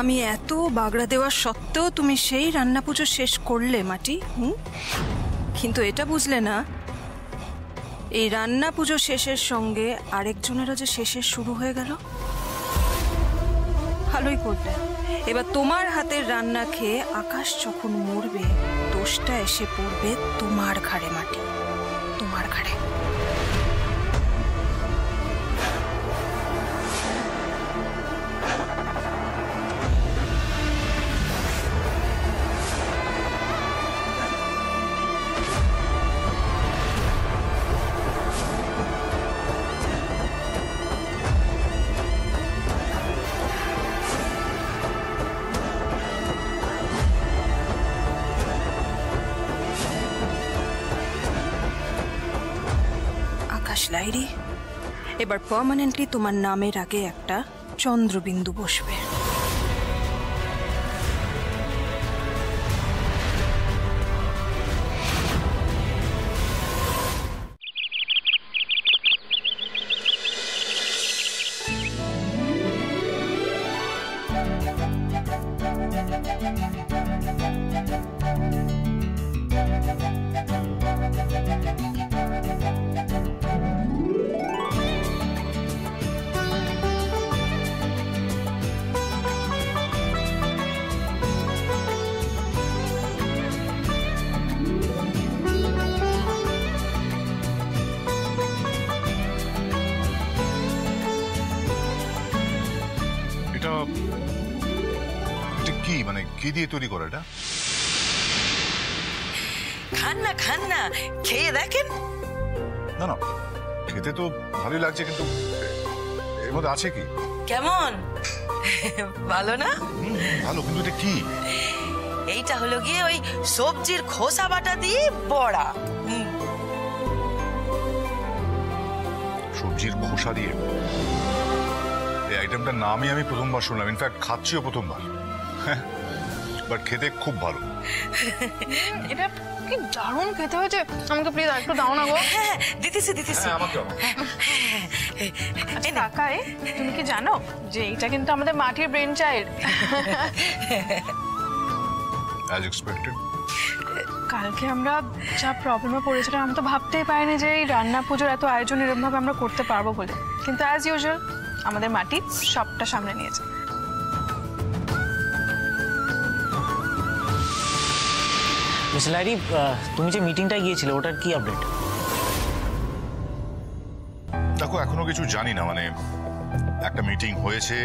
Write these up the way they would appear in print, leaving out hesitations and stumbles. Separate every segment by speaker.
Speaker 1: আমি এত বাগড়া দেওয়ার সত্ত্বেও তুমি সেই রান্না পুজো শেষ করলে মাটি। কিন্তু এটা বুঝলে না এই রান্না পুজো শেষের সঙ্গে আরেকজনেরও যে শেষের শুরু হয়ে গেল। ভালোই করলে। এবার তোমার হাতের রান্না খেয়ে আকাশ যখন মরবে দোষটা এসে পড়বে তোমার ঘাড়ে মাটি, তোমার ঘাড়ে। লাইরি, এবার পার্মানেন্টলি তোমার নামের আগে একটা চন্দ্রবিন্দু বসবে।
Speaker 2: মানে কি দিয়ে তৈরি করা এটা?
Speaker 3: খান না খেয়ে দেখেন।
Speaker 2: না না, খেতে তো ভালোই লাগছে, কিন্তু এর মধ্যে আছে কি?
Speaker 3: কেমন ভালো না?
Speaker 2: ভালো, কিন্তু এটা কি?
Speaker 3: এইটা হলো গিয়ে ওই সবজির খোসা বাটা দিয়ে বড়া।
Speaker 2: সবজির খোসা দিয়ে? এই আইটেমটার নামই আমি প্রথমবার শুনলাম, ইনফ্যাক্ট খাচ্ছিও প্রথমবার। বাট খেতে খুব ভালো।
Speaker 4: এটা কি দারুণ খেতে হয়েছে। আমাকে প্লিজ একটু দাও না গো।
Speaker 3: দিতেছি।
Speaker 4: কাকাই, তুমি কি জানো যে এটা কিন্তু আমাদের মাটির ব্রেন চাইল্ড।
Speaker 2: As expected.
Speaker 4: কালকে আমরা যা প্রবলেমে পড়েছিলাম আমি তো ভাবতেই পারিনি যে এই রান্না পুজোর এত আয়োজন এরকমভাবে আমরা করতে পারবো বলে। কিন্তু অ্যাজ ইউজুয়াল আমাদের মাটি সবটা সামনে নিয়েছে।
Speaker 5: মিস লাইরি, তুমি যে মিটিংটা গিয়েছিলে ওটার কি আপডেট?
Speaker 2: দেখো, এখনো কিছু জানি না। মানে একটা মিটিং হয়েছে,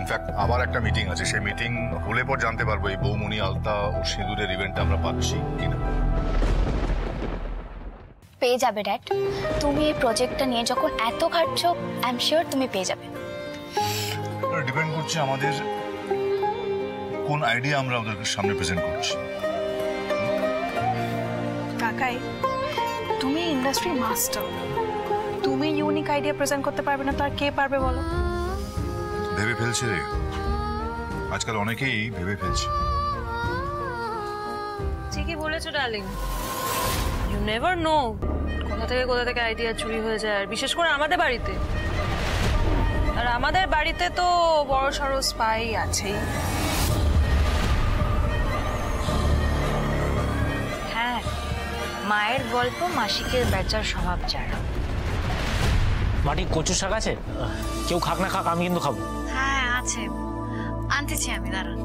Speaker 2: ইনফ্যাক্ট আবার একটা মিটিং আছে। সেই মিটিং হলে পর জানতে পারবো এই বৌমনি আলতা ও সিঁদুরের ইভেন্টটা আমরা পাচ্ছি কিনা।
Speaker 6: পেয়ে যাবে ড্যাড। তুমি এই প্রজেক্টটা নিয়ে যখন এত খাটছো, আই এম শিওর তুমি পেয়ে যাবে।
Speaker 2: ডিপেন্ড করছে আমাদের কোন আইডিয়া আমরা ওদের সামনে প্রেজেন্ট করছি।
Speaker 4: কাকাই, তুমি ইন্ডাস্ট্রি মাস্টার, তুমি ইউনিক আইডিয়া প্রেজেন্ট করতে পারবে না তো আর কে পারবে বলো?
Speaker 2: ভেবে ফেলছে রে, আজকাল অনেকেই ভেবে ফেলছে।
Speaker 1: ঠিকই বলেছো ডার্লিং, ইউ নেভার নো কোথা থেকে আইডিয়া চুরি হয়ে যায়, আর বিশেষ করে আমাদের বাড়িতে। আর আমাদের বাড়িতে তো বড় সড়ো স্পাই আছেই।
Speaker 7: হ্যাঁ, মায়ের গল্প মাসিকের বেচার স্বভাব যারা।
Speaker 5: মাটি কচুর শাক আছে? কেউ খাক না খাক, আমি কিন্তু খাবো।
Speaker 7: হ্যাঁ আছে, আনতেছি আমি, দাঁড়ান।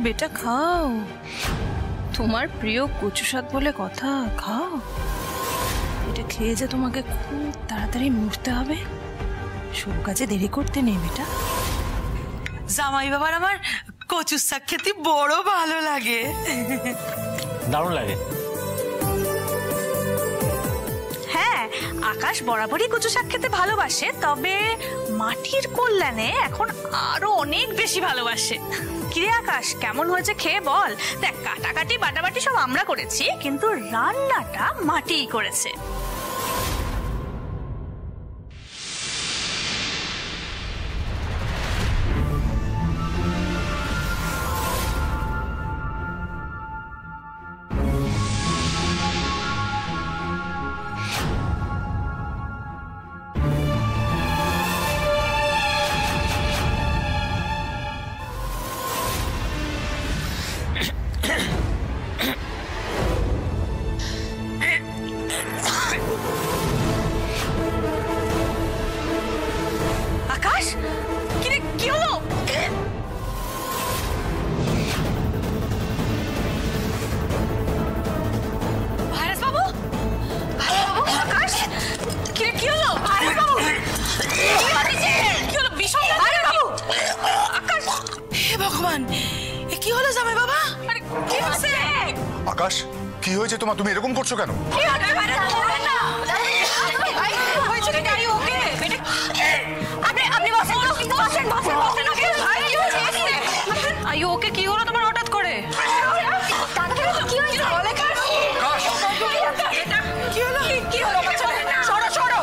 Speaker 1: বেটা খাও, তোমার প্রিয় কচু শাক বলে কথা, খাও। এটা খেয়ে যে তোমাকে খুব তাড়াতাড়ি মরতে হবে, সব কাজে দেরি করতে নেই বেটা।
Speaker 3: জামাই বাবার আমার কচুর শাক খেতে বড় ভালো লাগে।
Speaker 5: দারুণ লাগে।
Speaker 8: হ্যাঁ, আকাশ বরাবরই কচু শাক খেতে ভালোবাসে, তবে মাটির কল্যাণে এখন আরো অনেক বেশি ভালোবাসে। কিরে আকাশ, কেমন হয়েছে খেয়ে বল। দেখ, কাটাকাটি বাটাবাটি সব আমরা করেছি, কিন্তু রান্নাটা মাটিই করেছে। আকাশ, কিরে কি হলো? ভাইরাস বাবু, আকাশ, কিরে কি হলো? ভাইরাস বাবু, কি হলো? ভীষণ ভাইরাস বাবু, আকাশ।
Speaker 3: হে ভগবান, এ কি হলো জামাই বাবা?
Speaker 8: আরে কি হচ্ছে?
Speaker 2: আকাশ, কি হয়েছে তোমার? তুমি এরকম করছো কেন?
Speaker 8: কি হচ্ছে? ভাইরাস বাবু, না ভাই, হয়েছে কি? গাড়ি ওকে? আপনি বসেন, বসেন, বসেন, বসেন। ওকে ভাই, কি হয়েছে?
Speaker 1: আইও, ওকে কি হলো তোমার হঠাৎ করে?
Speaker 8: কি হয়েছে? বলে কাজ
Speaker 3: কি হলো?
Speaker 8: কি হলো? সরো সরো।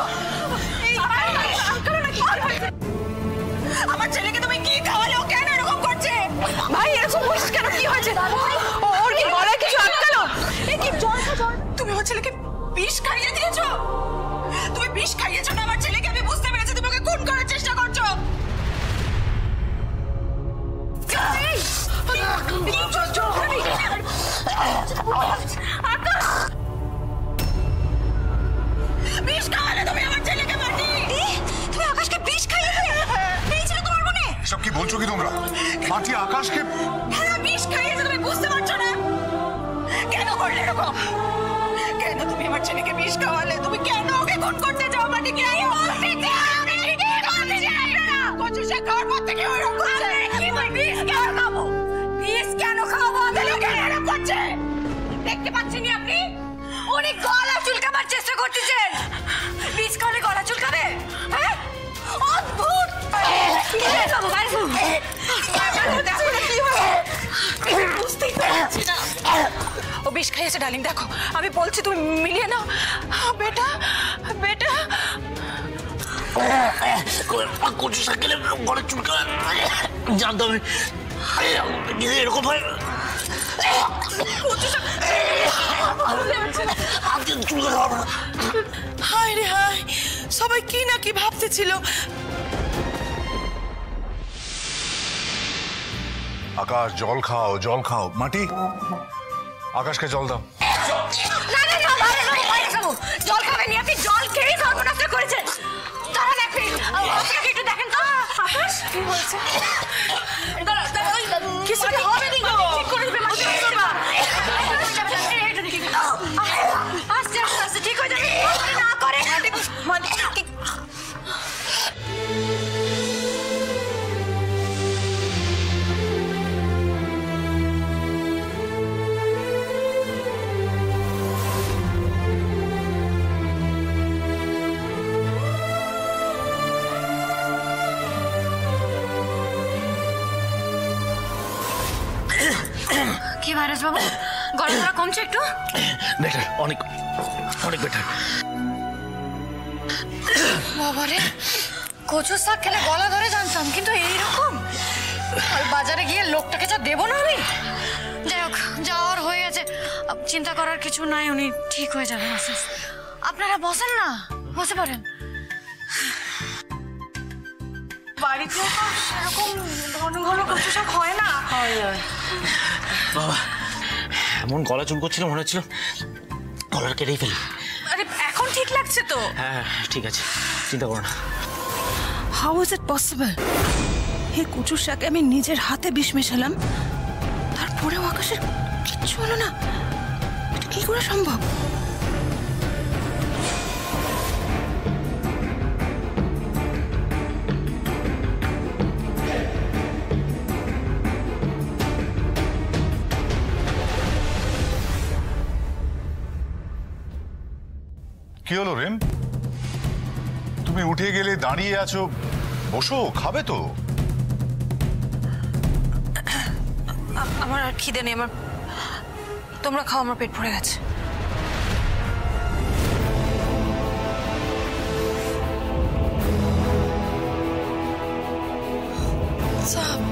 Speaker 3: আমার ছেলেকে তুমি কি খাওয়ালে? ও কেন এরকম করছে?
Speaker 8: ভাই এরকম বলছিস কেন? কি হয়েছে? ওর কি গলায় কিছু আটকালো? এই কি জল খা, জল।
Speaker 3: তুমি আমার ছেলেকে বিষ খাইয়ে দিয়েছো? তুমি বিষ খাইয়েছো না আমার ছেলেকে? আমি বুঝতে পেরেছি তুমি ওকে খুন করার চেষ্টা করছো। বিষ খাওয়ালে তুমি আমার ছেলেকে মাটি।
Speaker 8: তুমি আকাশকে বিষ খাইয়ে দিলে? পেয়েছিল তোমার মনে?
Speaker 2: এসব কি বলছো কি তোমরা? মাটি আকাশকে
Speaker 3: হ্যাঁ, বিষ খাইয়েছো, তুমি বুঝতে পারছো না? কেন করলে এরকম? কেন তুমি আমার ছেলেকে বিষ খাওয়ালে? তুমি কেন ওকে খুন করতে চাও? মাটি কে কচু শাক খাওয়ার পর থেকে ওরকম করছে। বিষ কেন খাবো? বিষ কেন খাবো? তাহলে কেন এরকম করছে? দেখতে পাচ্ছেন আপনি? উনি গলা চুলকাবার চেষ্টা করতেছেন। বিষ খাওয়ালে গলা চুলকাবে? হ্যাঁ, অদ্ভুত। বুঝতেই পারছি না। ও বিষ খাইয়েছে ডার্লিং, দেখো আমি বলছি, তুমি মিলিয়ে নাও। বেটা, বেটা,
Speaker 5: কচু শাক খেলে গলা চুলকা, জানতাম এরকম হয়।
Speaker 3: হায় রে হায়, সবাই কি না কি ভাবতেছিল।
Speaker 2: আকাশ, জল খাও, জল খাও। মাটি, আকাশকে জল দাও।
Speaker 8: জল খাবেনি আপনি? জল খেয়ে সর্বনাশ করেছেন। দাঁড়ান একটু দেখেন তো। আকাশ কি হয়েছে?
Speaker 3: কিছু হবে নি গো।
Speaker 8: ঠিক করে দেবে মাসি। আস্তে আস্তে আস্তে ঠিক হয়ে যাবে। না করে কি ভাইরাস বাবু, গলা ধরা কমছে একটু?
Speaker 5: বেটার, অনেক অনেক বেটার।
Speaker 8: বাবারে, কচু শাক খেলে গলা ধরে জানতাম, কিন্তু এইরকম? আর বাজারে গিয়ে লোকটাকে যা দেবো না আমি। যাই হোক, যাওয়ার হয়ে গেছে, চিন্তা করার কিছু নাই, উনি ঠিক হয়ে যাবেন আস্তে আস্তে। আপনারা বসেন না, বসে পড়েন। বাড়িতেও তো সেরকম ঘন ঘন কচু শাক হয় না।
Speaker 5: বাবা, এমন গলা চুল করছিল, মনে হচ্ছিল গলাটা কেটেই ফেলি।
Speaker 8: আরে এখন ঠিক লাগছে তো?
Speaker 5: হ্যাঁ ঠিক আছে, চিন্তা করো না।
Speaker 1: How is it possible? এই কচুর শাকে আমি নিজের হাতে বিষ মেশালাম, তারপরেও আকাশের কিচ্ছু হলো না, এটা কি করে সম্ভব?
Speaker 2: কি হলো রেম, তুমি উঠে গেলে, দাঁড়িয়ে আছো? বসো, খাবে তো।
Speaker 1: আমার আর খিদে নেই, আমার তোমরা খাও, আমার পেট ভরে গেছে।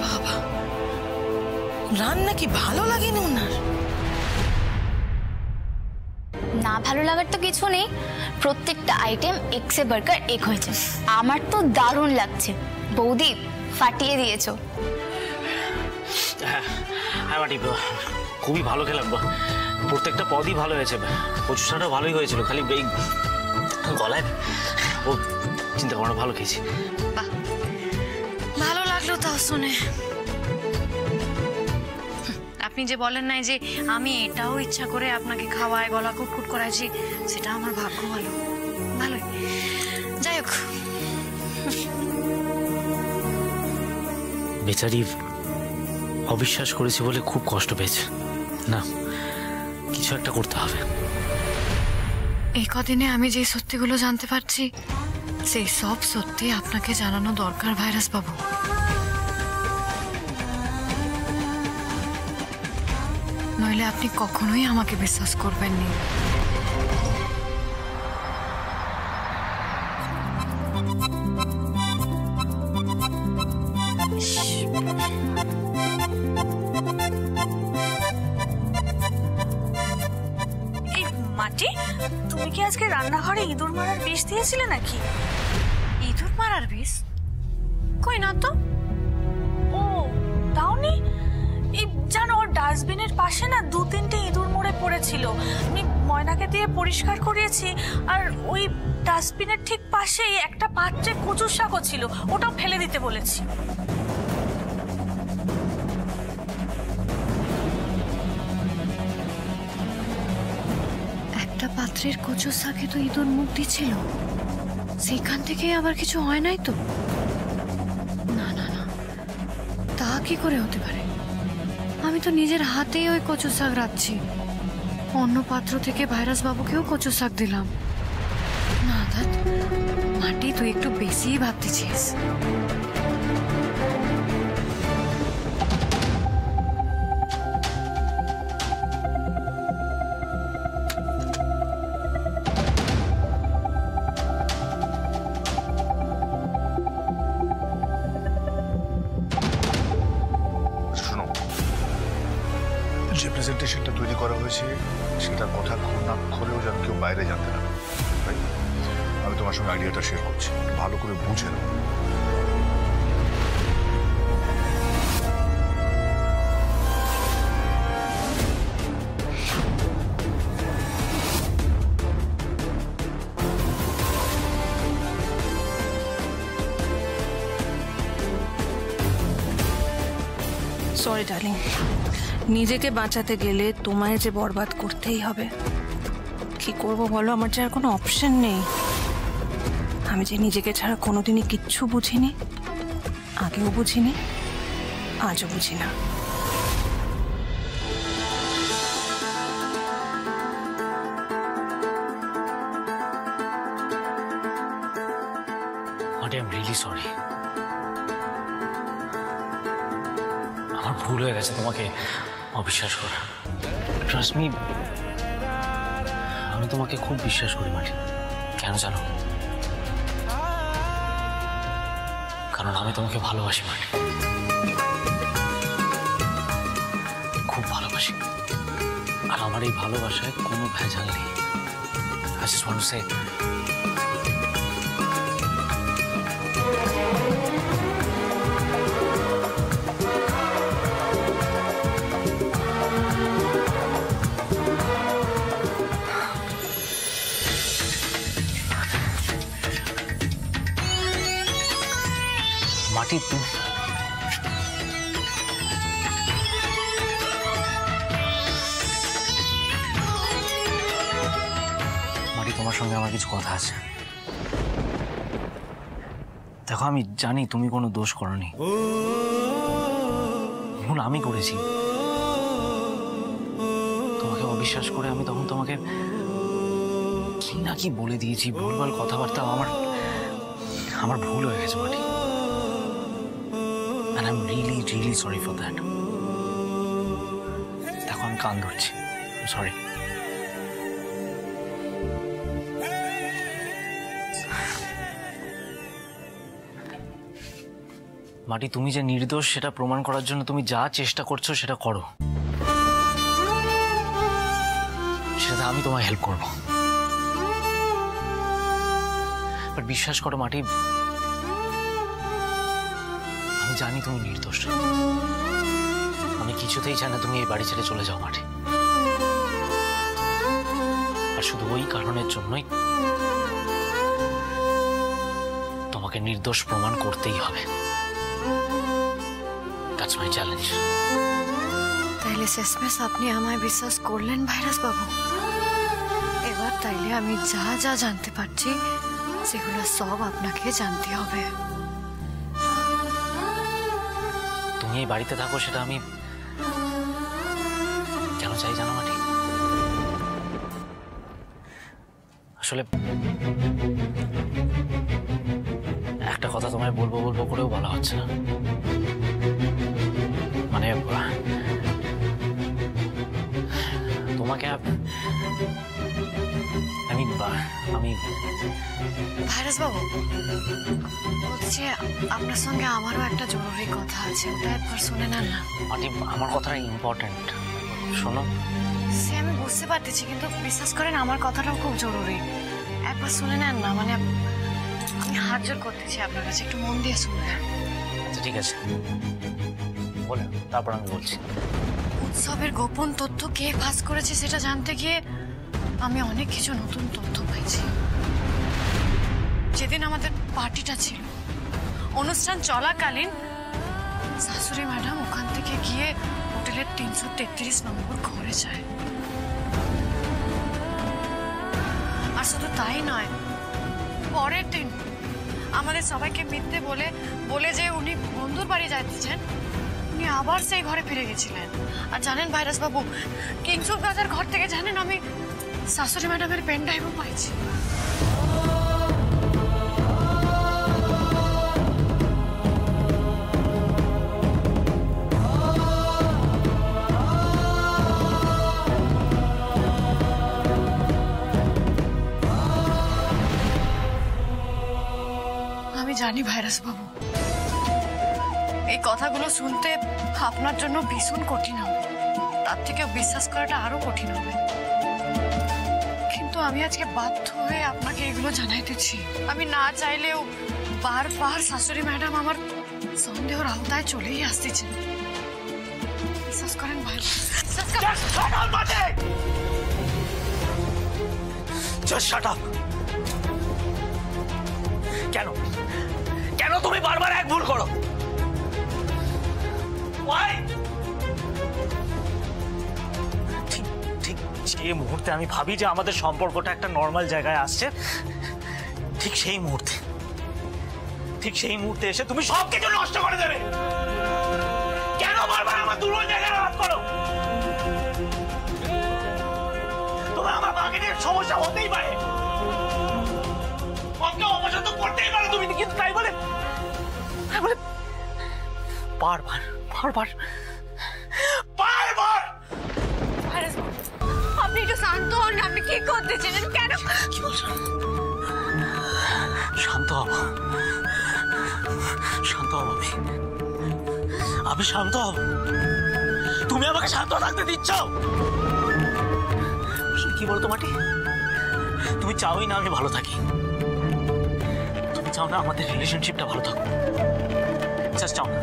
Speaker 1: বাবা, রান্না কি ভালো লাগেনি ওনার?
Speaker 6: না ভালো লাগার তো কিছু নেই, প্রত্যেকটা আইটেম এক্সে বার্গার এক হয়েছে। আমার তো দারুণ লাগছে, বৌদি ফাটিয়ে দিয়েছো।
Speaker 5: হ্যাঁ মাটি, খুবই ভালো খেলাম, প্রত্যেকটা পদই ভালো হয়েছে, কচুটাও ভালোই হয়েছিল, খালি এই গলায় ও চিন্তা করা ভালো খেয়েছি।
Speaker 7: ভালো লাগলো তাও শুনে। আপনি যে বলেন নাই যে আমি এটাও ইচ্ছা করে আপনাকে খাওয়ায়, গলা কুটকুট করাইছি, সেটা আমার ভাগ্য ভালো। ভালোই, যাই হোক।
Speaker 5: বেচারি অবিশ্বাস করেছি বলে খুব কষ্ট পেয়েছে। না, কিছু একটা করতে হবে।
Speaker 7: এই কদিনে আমি যে সত্যিগুলো জানতে পারছি, সেই সব সত্যি আপনাকে জানানো দরকার ভাইরাস বাবু। নইলে আপনি কখনোই আমাকে বিশ্বাস করবেন না।
Speaker 8: মাটি, তুমি কি আজকে রান্নাঘরে ইঁদুর মারার বিষ দিয়েছিলে নাকি?
Speaker 7: ইঁদুর মারার বিষ? কই না তো।
Speaker 8: ও দাওনি? এই জানো, ডাস্টবিনের পাশে না 2-3টে ইঁদুর মরে পড়েছিল, আমি ময়নাকে দিয়ে পরিষ্কার করিয়েছি। আর ওই ডাস্টবিনের ঠিক পাশেই একটা পাত্রে কচুর শাকও ছিল, ওটাও ফেলে দিতে বলেছি।
Speaker 7: একটা পাত্রের কচুর শাকে তো ইঁদুর মুখ দিচ্ছিল, সেখান থেকে আবার কিছু হয় নাই তো? না না না, তা কি করে হতে পারে? আমি তো নিজের হাতেই ওই কচুর শাক রাখছি, অন্য পাত্র থেকে ভাইরাস বাবুকেও কচুর শাক দিলাম। না দাদ, মাটি তুই একটু বেশিই ভাবতেছিস।
Speaker 2: যে প্রেজেন্টেশনটা তৈরি করা হয়েছে সেটার কথা ঘুণাক্ষরেও যেন কেউ বাইরে জানতে না পারে। আমি তোমার সঙ্গে আইডিয়াটা শেয়ার করছি, ভালো করে বুঝে নাও।
Speaker 1: সরি ডার্লিং, নিজেকে বাঁচাতে গেলে তোমায় যে বরবাদ করতেই হবে। কি করব বলো, আমার যে আর কোনো অপশন নেই। আমি যে নিজেকে ছাড়া কোনোদিনই কিচ্ছু বুঝিনি, আগেও বুঝিনি, আজও বুঝি না।
Speaker 5: আই এম রিয়েলি সরি, আমার ভুল হয়ে গেছে তোমাকে অবিশ্বাস করা। ট্রাস্ট মি, আমি তোমাকে খুব বিশ্বাস করি মাটি। কেন জানো? কারণ আমি তোমাকে ভালোবাসি মাটি, খুব ভালোবাসি। আর আমার এই ভালোবাসায় কোনো ভেজাল নেই। I just want to say, মাটি মাটি, তোমার সঙ্গে আমার কিছু কথা আছে। দেখো, আমি জানি তুমি কোনো দোষ করনি, ভুল আমি করেছি। তোমাকে অবিশ্বাস করে আমি তখন তোমাকে কি না কি বলে দিয়েছি, ভুলভাল কথাবার্তা। আমার ভুল হয়ে গেছে মাটি, and I'm really really sorry for that. দেখো, আমি কান ধরছি, সরি। মাটি, তুমি যে নির্দোষ সেটা প্রমাণ করার জন্য তুমি যা চেষ্টা করছো সেটা করো, সেটা আমি তোমায় হেল্প করবো। বাট বিশ্বাস করো মাটি, আমি জানি তুমি নির্দোষ। আমি কিছুতেই চাই না তুমি এই বাড়ি ছেড়ে চলে যাও মাটি। আর শুধু ওই কারণের জন্যই তোমাকে নির্দোষ প্রমাণ করতেই হবে। That's my challenge.
Speaker 7: তাইলে শেষমেশ আপনি আমায় বিশ্বাস করলেন ভাইরাস বাবু? এবার তাইলে আমি যা যা জানতে পারছি সেগুলো সব আপনাকে জানতে হবে।
Speaker 5: তুমি এই বাড়িতে থাকো সেটা আমি কেন চাই জানো মাটি? আসলে একটা কথা তোমায় বলবো বলবো করেও বলা হচ্ছে না। মানে তোমাকে আমি
Speaker 7: ভাইরাস বাবু বলছি, আপনার সঙ্গে আমারও একটা জরুরি কথা আছে, ওটা একবার শুনে নেন না।
Speaker 5: মাটি, আমার কথাটা ইম্পর্টেন্ট, শোনো।
Speaker 7: সে আমি বুঝতে পারতেছি, কিন্তু বিশ্বাস করেন আমার কথাটাও খুব জরুরি, একবার শুনে নেন না। মানে আমি হাত জোর করতেছি আপনার কাছে, একটু মন দিয়ে শুনবেন।
Speaker 5: আচ্ছা ঠিক আছে, বলে তারপর আমি বলছি।
Speaker 7: উৎসবের গোপন তথ্য কে ফাঁস করেছে সেটা জানতে গিয়ে আমি অনেক কিছু নতুন তথ্য পাইছি। যেদিন আমাদের পার্টিটা ছিল, অনুষ্ঠান চলাকালীন শাশুড়ি ম্যাডাম ওখান থেকে গিয়ে হোটেলের 333 নম্বর ঘরে যায়। আর শুধু তাই নয়, পরের দিন আমাদের সবাইকে মিথ্যে বলে যে উনি বন্ধুর বাড়ি যাচ্ছেন, উনি আবার সেই ঘরে ফিরে গেছিলেন। আর জানেন ভাইরাস বাবু, কিংসুক দাদার ঘর থেকে জানেন আমি শাশুড়ি ম্যাডামের পেন ড্রাইভও পাইছি। আমি জানি ভাইরাস বাবু, এই কথাগুলো শুনতে আপনার জন্য ভীষণ কঠিন হবে, তার থেকে বিশ্বাস করাটা আরো কঠিন হবে। কিন্তু আমি আজকে বাধ্য হয়ে আপনাকে এগুলো জানাইতেছি। আমি না চাইলেও বারবার শাশুড়ি ম্যাডাম আমার সন্দেহের আওতায় চলেই আসতেছেন। বিশ্বাস করেন ভাই।
Speaker 5: কেন কেন তুমি বারবার এক ভুল করো? ঠিক যে মুহূর্তে আমি ভাবি যে আমাদের সম্পর্কটা একটা নর্মাল জায়গায় আসছে, ঠিক সেই মুহূর্তে এসে তুমি সবকিছু নষ্ট করে দেবে। কেন বারবার আমার দুর্বল জায়গায় আঘাত করো? তোমার আমার মাকে নিয়ে সমস্যা হতেই পারে, মাকে অপছন্দ করতেই পারো তুমি, কিন্তু তাই বলে বারবার
Speaker 3: আপনি একটু শান্ত হন, আপনি কি করতেছেন? কেন?
Speaker 5: কি বলছো? শান্ত হব? আমি শান্ত হব? তুমি আমাকে শান্ত থাকতে দিচ্ছ? কি বলতো মাটি, তুমি চাওই না আমি ভালো থাকি, তুমি চাও না আমাদের রিলেশনশিপটা ভালো থাকুক, জাস্ট চাও না।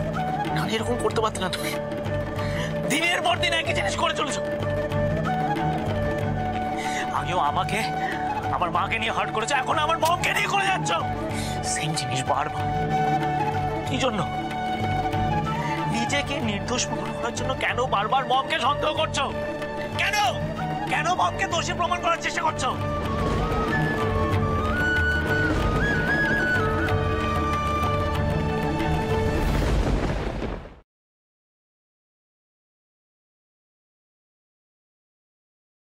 Speaker 5: নাহলে এরকম করতে পারতে না তুমি, দিনের পর দিন একই জিনিস করে চলেছ। আগেও আমাকে আমার মাকে নিয়ে হার্ট করেছে, এখন আমার মমকে নিয়ে করে যাচ্ছ সেম জিনিস বারবার। কি জন্য? নিজেকে নির্দোষ প্রমাণ করার জন্য কেন বারবার মমকে সন্দেহ করছো? কেন মমকে দোষী প্রমাণ করার চেষ্টা করছো?